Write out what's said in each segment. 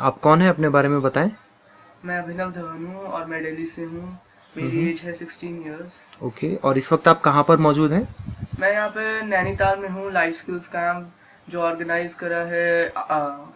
आप कौन है, अपने बारे में बताएं। मैं अभिनव धवन हूँ और मैं दिल्ली से हूँ। मेरी हम्म। एज है 16 ईयर्स। ओके, और इस वक्त आप कहाँ पर मौजूद हैं? मैं यहाँ पे नैनीताल में हूँ, लाइफ स्किल्स कैंप जो ऑर्गेनाइज करा है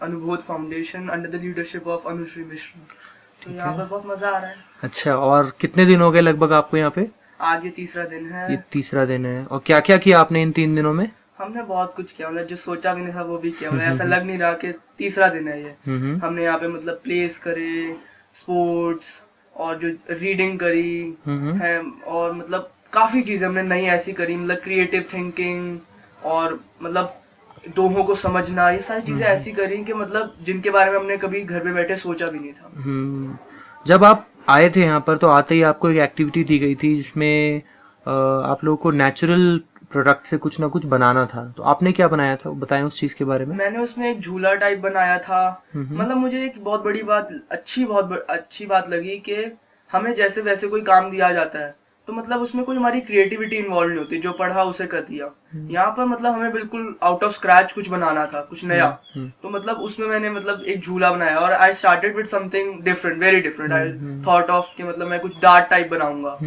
Anubhut foundation under the leadership of Anushree Mishra. तो ठीक यहाँ है। पर बहुत मज़ा आ रहा है। अच्छा, और कितने दिन हो गए लगभग आपको यहाँ पे? आज ये तीसरा दिन है। ये तीसरा दिन है, और क्या क्या किया आपने इन 3 दिनों में? हमने बहुत कुछ किया, मतलब जो सोचा भी नहीं था वो भी किया, मतलब ऐसा लग नहीं रहा कि तीसरा दिन है ये। हम्म। हमने यहाँ पे मतलब प्लेस करे, स्पोर्ट्स और जो रीडिंग करी हम्म। है, और मतलब काफ़ी चीज़ें हमने नई ऐसी करी, मतलब क्रिएटिव थिंकिंग और मतलब दोहों को समझना, ये सारी चीज़ें ऐसी करी कि मतलब जिनके बारे में हमने कभी घर पे बैठे सोचा भी नहीं था। हम्म। जब आप आए थे यहाँ पर तो आते ही आपको एक एक्टिविटी दी गई थी जिसमें आप लोगों को नेचुरल प्रोडक्ट से कुछ ना कुछ बनाना था, तो आपने क्या बनाया था, वो बताएं उस चीज़ के बारे में। मैंने उसमें एक झूला टाइप बनाया था। हम्म। मतलब मुझे एक बहुत बड़ी बात, अच्छी बात लगी कि हमें जैसे वैसे कोई काम दिया जाता है तो मतलब उसमें कोई हमारी क्रिएटिविटी इन्वॉल्व नहीं होती, जो पढ़ा उसे कर दिया। यहाँ पर मतलब हमें बिल्कुल आउट ऑफ स्क्रैच कुछ बनाना था, कुछ नया। हम्म। तो मतलब उसमें मैंने मतलब एक झूला बनाया और I started with something different, very different. I thought of कि मतलब मैं कुछ डार्ट टाइप बनाऊंगा,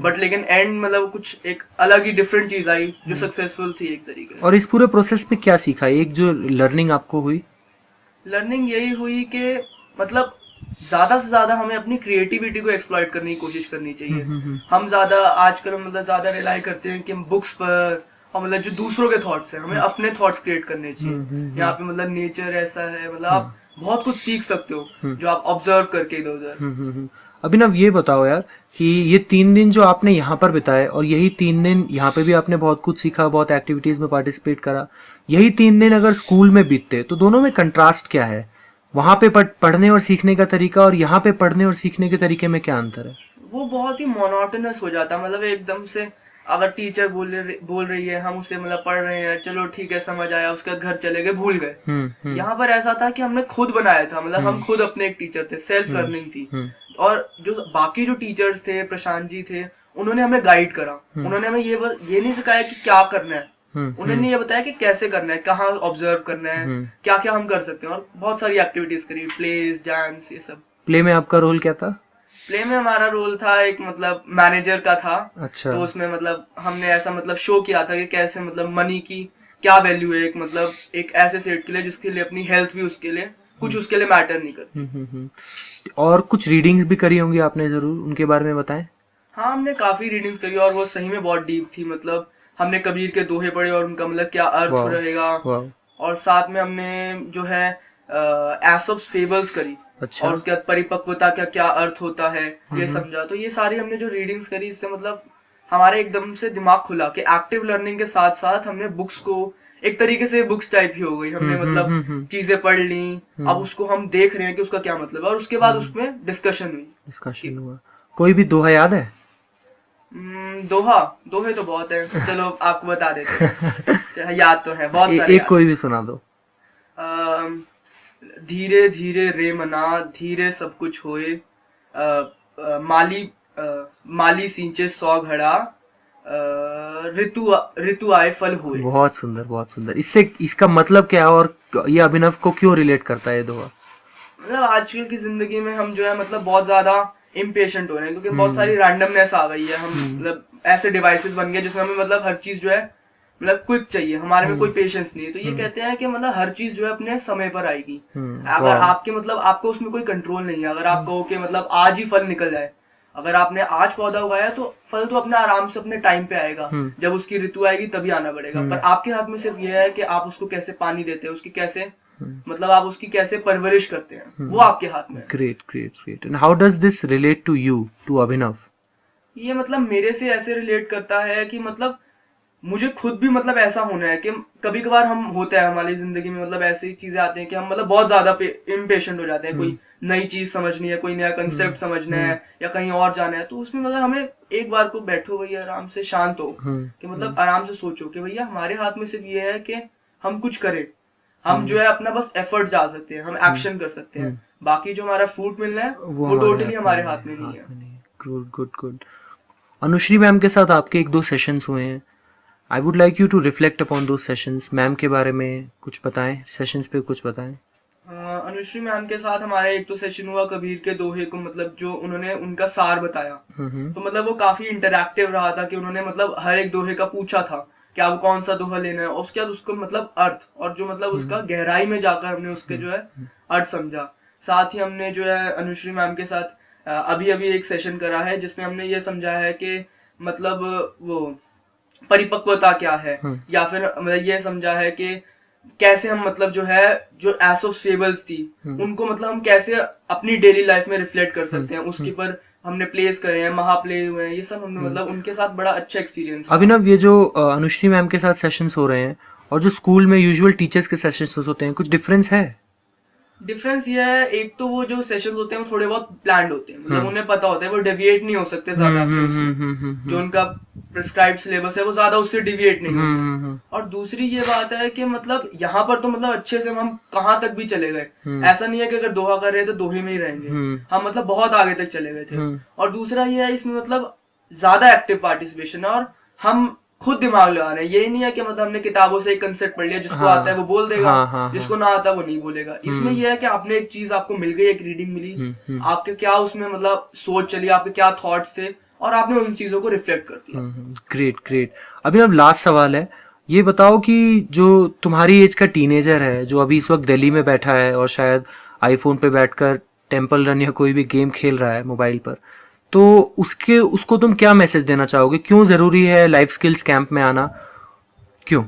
बट लेकिन एंड मतलब कुछ एक अलग ही डिफरेंट चीज आई जो सक्सेसफुल थी एक तरीके और से। इस पूरे प्रोसेस में क्या सीखा, एक जो लर्निंग आपको हुई? लर्निंग यही हुई कि मतलब ज़्यादा से ज़्यादा हमें अपनी क्रिएटिविटी को एक्सप्लॉइट करने की कोशिश करनी चाहिए। हम ज़्यादा आजकल मतलब ज़्यादा रिलाई करते हैं कि हम बुक्स पर और मतलब जो दूसरों के थॉट्स हैं, हमें अपने थॉट्स क्रिएट करने चाहिए। यहाँ पे मतलब नेचर ऐसा है, मतलब आप बहुत कुछ सीख सकते हो जो आप ऑब्जर्व करके इधर उधर। अभिनव, ये बताओ यार कि ये 3 दिन जो आपने यहाँ पर बिताए और यही 3 दिन यहाँ पे भी आपने बहुत कुछ सीखा, बहुत एक्टिविटीज में पार्टिसिपेट करा, यही 3 दिन अगर स्कूल में बीतते तो दोनों में कंट्रास्ट क्या है? वहां पे पढ़ने और सीखने का तरीका और यहाँ पे पढ़ने और सीखने के तरीके में क्या अंतर है? वो बहुत ही मोनोटोनस हो जाता है, मतलब एकदम से अगर टीचर बोल रही है, हम उसे मतलब पढ़ रहे हैं, चलो ठीक है समझ आया, उसके बाद घर चले गए, भूल गए। हम्म। यहाँ पर ऐसा था कि हमने खुद बनाया था, मतलब हम खुद अपने एक टीचर थे, सेल्फ लर्निंग थी। और जो बाकी जो टीचर्स थे, प्रशांत जी थे, उन्होंने हमें गाइड करा। उन्होंने हमें ये नहीं सिखाया कि क्या करना है, उन्होंने ये बताया कि कैसे करना है, कहाँ ऑब्जर्व करना है, क्या क्या हम कर सकते हैं, और बहुत सारी एक्टिविटीज करी, प्लेस, डांस, ये सब। प्ले में आपका रोल क्या था? प्ले में हमारा रोल था एक मतलब मैनेजर का था। अच्छा। तो उसमें मतलब हमने ऐसा मतलब शो किया था कि कैसे मतलब मनी की क्या वैल्यू है, एक मतलब एक ऐसे सेट के लिए जिसके लिए अपनी हेल्थ भी उसके लिए कुछ उसके लिए मैटर नहीं करती। और कुछ रीडिंग्स भी करी होंगी आपने, जरूर उनके बारे में बताएं। हाँ, हमने काफी रीडिंग्स करी और वो सही में बहुत डीप थी। मतलब हमने कबीर के दोहे पढ़े और उनका मतलब क्या अर्थ वाह। रहेगा। वाह। और साथ में हमने जो है एसोप्स फेबल्स करी, अच्छा। और उसके बाद परिपक्वता का क्या अर्थ होता है ये समझा। तो ये सारी हमने जो रीडिंग्स करी, इससे मतलब हमारे एकदम से दिमाग खुला कि एक्टिव लर्निंग के साथ साथ हमने बुक्स को एक तरीके से बुक्स टाइप ही हो गई, हमने मतलब चीजें पढ़ ली। अब उसको हम देख रहे हैं कि उसका क्या मतलब है, और उसके बाद उसमें डिस्कशन हुई कि डिस्कशन हुआ। कोई भी दोहा याद है? दोहा, दोहे तो बहुत है, चलो आपको बता देते हैं। याद तो है, बहुत सारे एक याद कोई है। भी सुना दो। अम, धीरे धीरे रे मना, धीरे सब कुछ होए, माली माली सींचे 100 घड़ा, ऋतु ऋतु आए फल हुए। बहुत सुंदर, बहुत सुंदर। इससे इसका मतलब क्या है, और ये अभिनव को क्यों रिलेट करता है ये दोहा? मतलब आजकल की जिंदगी में हम जो है मतलब बहुत ज्यादा इम्पेशेंट हो रहे हैं, क्योंकि बहुत सारी रैंडमनेस आ गई है। हम मतलब ऐसे डिवाइसेस बन गए जिसमें हमें मतलब हर चीज जो है मतलब क्विक चाहिए, हमारे में कोई पेशेंस नहीं है। तो ये कहते हैं कि मतलब हर चीज जो है अपने समय पर आएगी। अगर वाह। आपके मतलब आपको उसमें कोई कंट्रोल नहीं है, अगर आप कहो कि मतलब आज ही फल निकल जाए, अगर आपने आज पौधा उगाया तो फल तो अपने आराम से अपने टाइम पे आएगा, जब उसकी ऋतु आएगी तभी आना पड़ेगा। पर आपके हाथ में सिर्फ ये है कि आप उसको कैसे पानी देते हैं, उसकी कैसे मतलब आप उसकी कैसे परवरिश करते हैं, वो आपके हाथ में है। Great, great, great. And how does this relate to you, to Abhinav? ये मतलब मेरे से ऐसे रिलेट करता है कि मतलब मुझे खुद भी मतलब ऐसा होना है कि कभी कभार हम होते हैं हमारी जिंदगी में, मतलब ऐसी चीजें आती हैं कि हम मतलब बहुत ज्यादा इम्पेशेंट हो जाते हैं। कोई नई चीज समझनी है, कोई नया कंसेप्ट समझना है, या कहीं और जाना है, तो उसमें मतलब हमें एक बार को बैठो भैया आराम से, शांत हो, कि मतलब आराम से सोचो कि भैया हमारे हाथ में सिर्फ ये है कि हम कुछ करें। हम जो है अपना बस एफर्ट डाल सकते हैं, हम एक्शन कर सकते हैं। बाकी जो हमारा फ्रूट मिलना है वो वो हमारे टोटली हाथ में हमारे नहीं हाथ है, में नहीं है। हाथ में नहीं है। Good, good, good. Anushree ma'am के साथ आपके 1-2 सेशंस हुए हैं। I would like you to reflect upon दो सेशंस। मैम के बारे में कुछ बताएं, सेशंस पे कुछ बताएं। अनुश्री मैम के साथ हमारा एक तो सेशन हुआ कबीर के दोहे को, मतलब जो उन्होंने उनका सार बताया, तो मतलब वो काफी इंटरैक्टिव रहा था कि उन्होंने मतलब हर एक दोहे का पूछा था कि आपको कौन सा दोहा लेना है, और उसके बाद उसको मतलब अर्थ और जो मतलब उसका गहराई में जाकर हमने उसके जो है अर्थ समझा। साथ ही हमने जो है अनुश्री मैम के साथ अभी अभी एक सेशन करा है जिसमें हमने ये समझा है कि मतलब वो परिपक्वता क्या है, या फिर मतलब ये समझा है कि कैसे हम मतलब जो है जो एसोस फेबल्स थी उनको मतलब हम कैसे अपनी डेली लाइफ में रिफ्लेक्ट कर सकते हैं, उसके पर हमने प्लेस करे हैं, महाप्ले हुए हैं, ये सब हमने मतलब उनके साथ बड़ा अच्छा एक्सपीरियंस। अभिनव, ये जो अनुश्री मैम के साथ सेशंस हो रहे हैं और जो स्कूल में यूजुअल टीचर्स के सेशंस होते हैं, कुछ डिफरेंस है? डिफरेंस ये है, एक तो वो जो सेशन होते हैं वो थोड़े बहुत प्लान्ड होते हैं, मतलब उन्हें पता होता है वो डेविएट नहीं हो सकते ज्यादा अपने उसमें, जो उनका प्रिस्क्राइब्ड सिलेबस है वो ज्यादा उससे डिविएट नहीं होंगे। और दूसरी ये बात है कि मतलब यहाँ पर तो मतलब अच्छे से हम कहाँ तक भी चले गए, ऐसा नहीं है कि अगर दोहा कर रहे हैं तो दोहे में ही रहेंगे, हम मतलब बहुत आगे तक चले गए थे। और दूसरा ये है इसमें मतलब ज्यादा एक्टिव पार्टिसिपेशन है, और हम खुद दिमाग लगा रहे हैं, ये नहीं है कि मतलब हमने किताबों से एक कंसेप्ट पढ़ लिया, जिसको आता है वो बोल देगा, जिसको ना आता वो नहीं बोलेगा। इसमें यह है कि आपने एक चीज आपको मिल गई, एक रीडिंग मिली, आपके क्या उसमें मतलब सोच चली, आपके क्या थॉट्स थे, और आपने उन चीजों को रिफ्लेक्ट कर दिया। Great great. अभी अब लास्ट सवाल है, ये बताओ कि जो तुम्हारी एज का टीनेजर है जो अभी इस वक्त दिल्ली में बैठा है और शायद आईफोन पे बैठकर टेम्पल रन या कोई भी गेम खेल रहा है मोबाइल पर, तो उसको तुम क्या मैसेज देना चाहोगे? क्यों जरूरी है लाइफ स्किल्स कैंप में आना? क्यों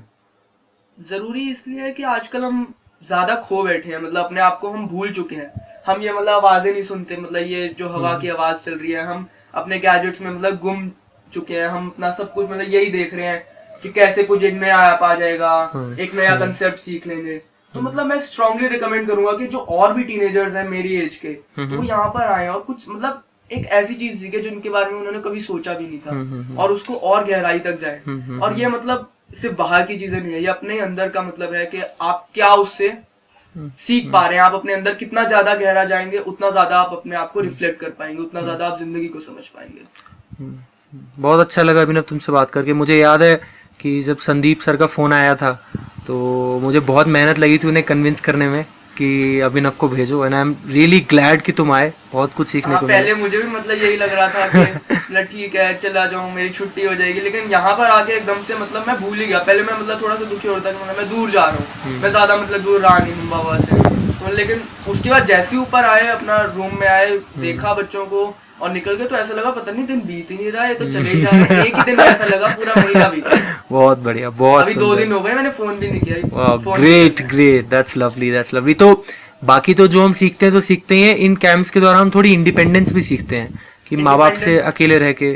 जरूरी इसलिए है कि आजकल हम ज्यादा खो बैठे हैं, मतलब अपने आप को हम भूल चुके हैं, हम ये मतलब आवाजें नहीं सुनते, मतलब ये जो हवा की आवाज चल रही है, हम अपने गैजेट्स में मतलब गुम चुके हैं, हम अपना सब कुछ मतलब यही देख रहे हैं कि कैसे कुछ एक नया ऐप आ जाएगा, एक नया कंसेप्ट सीख लेंगे। तो मतलब मैं स्ट्रांगली रिकमेंड करूंगा कि जो और भी टीनेजर्स हैं मेरी एज के, तो वो यहाँ पर आए और कुछ मतलब एक ऐसी चीज सीखे जिनके बारे में उन्होंने कभी सोचा भी नहीं था, और उसको और गहराई तक जाए। और ये मतलब सिर्फ बाहर की चीजें नहीं है, ये अपने अंदर का मतलब है कि आप क्या उससे सीख पा रहे हैं, आप अपने अंदर कितना ज्यादा गहरा जाएंगे उतना ज्यादा आप अपने आप को रिफ्लेक्ट कर पाएंगे, उतना ज्यादा आप जिंदगी को समझ पाएंगे। बहुत अच्छा लगा अभिनव तुमसे बात करके। मुझे याद है कि जब संदीप सर का फ़ोन आया था तो मुझे बहुत मेहनत लगी थी उन्हें कन्विंस करने में कि अभिनव को भेजो, and I am really glad कि तुम आए, बहुत कुछ सीखने को पहले मुझे भी मतलब यही लग रहा था कि मतलब ठीक है चला जाऊँ, मेरी छुट्टी हो जाएगी, लेकिन यहाँ पर आके एकदम से मतलब मैं भूल ही गया। पहले मैं मतलब थोड़ा सा दुखी होता कि मैं दूर जा रहा हूँ, मैं ज्यादा मतलब दूर रहा नहीं मम्मा पापा से, तो लेकिन उसके बाद जैसे ही ऊपर आए अपना रूम में आए, देखा बच्चों को और निकल गए, तो ऐसा लगा पता नहीं दिन बीत ही नहीं रहा है, तो चले ही जा रहे हैं। एक ही दिन ऐसा लगा पूरा महीना बीत गया। बहुत बढ़िया, बहुत अभी 2 दिन हो गए मैंने फोन भी नहीं किया। Great great, that's lovely, that's lovely. तो बाकी तो जो हम सीखते हैं तो सीखते हैं, इन कैंप्स के दौरान हम थोड़ी इंडिपेंडेंस भी सीखते हैं कि माँ बाप से अकेले रह के,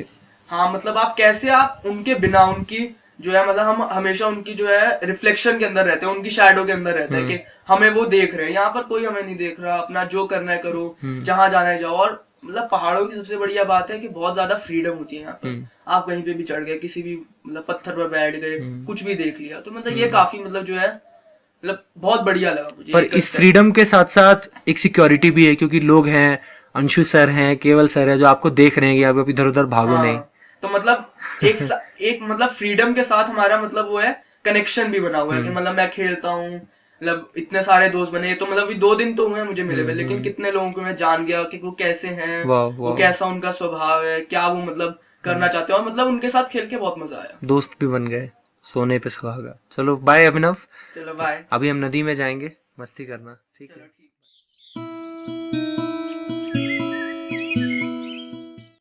हाँ मतलब आप कैसे आप उनके बिना उनकी जो है मतलब हम हमेशा उनकी जो है रिफ्लेक्शन के अंदर रहते हैं, उनकी शैडो के अंदर रहते हैं कि हमें वो देख रहे हैं, यहाँ पर कोई हमें नहीं देख रहा, अपना जो करना है करो, जहां जाना है जाओ। और मतलब पहाड़ों की सबसे बढ़िया बात है कि बहुत ज्यादा फ्रीडम होती है यहाँ पर, आप कहीं पे भी चढ़ गए, किसी भी मतलब पत्थर पर बैठ गए, कुछ भी देख लिया, तो मतलब ये काफी मतलब जो है मतलब बहुत बढ़िया लगा मुझे। पर इस फ्रीडम के साथ साथ एक सिक्योरिटी भी है, क्योंकि लोग हैं, अंशु सर हैं, केवल सर है, जो आपको देख रहे हैं कि आप इधर उधर भागो नहीं। तो मतलब एक मतलब फ्रीडम के साथ हमारा मतलब वो है कनेक्शन भी बना हुआ है कि मतलब मैं खेलता हूँ, मतलब इतने सारे दोस्त बने, तो मतलब 2 दिन तो हुए मुझे मिले हुए, लेकिन कितने लोगों को मैं जान गया कि वो कैसे हैं, वो कैसा उनका स्वभाव है, क्या वो मतलब करना चाहते हैं, और मतलब उनके साथ खेल के बहुत मजा आया, दोस्त भी बन गए, सोने पे सुहागा। चलो बाय अभिनव, चलो बाय, अभी हम नदी में जाएंगे, मस्ती करना, ठीक है?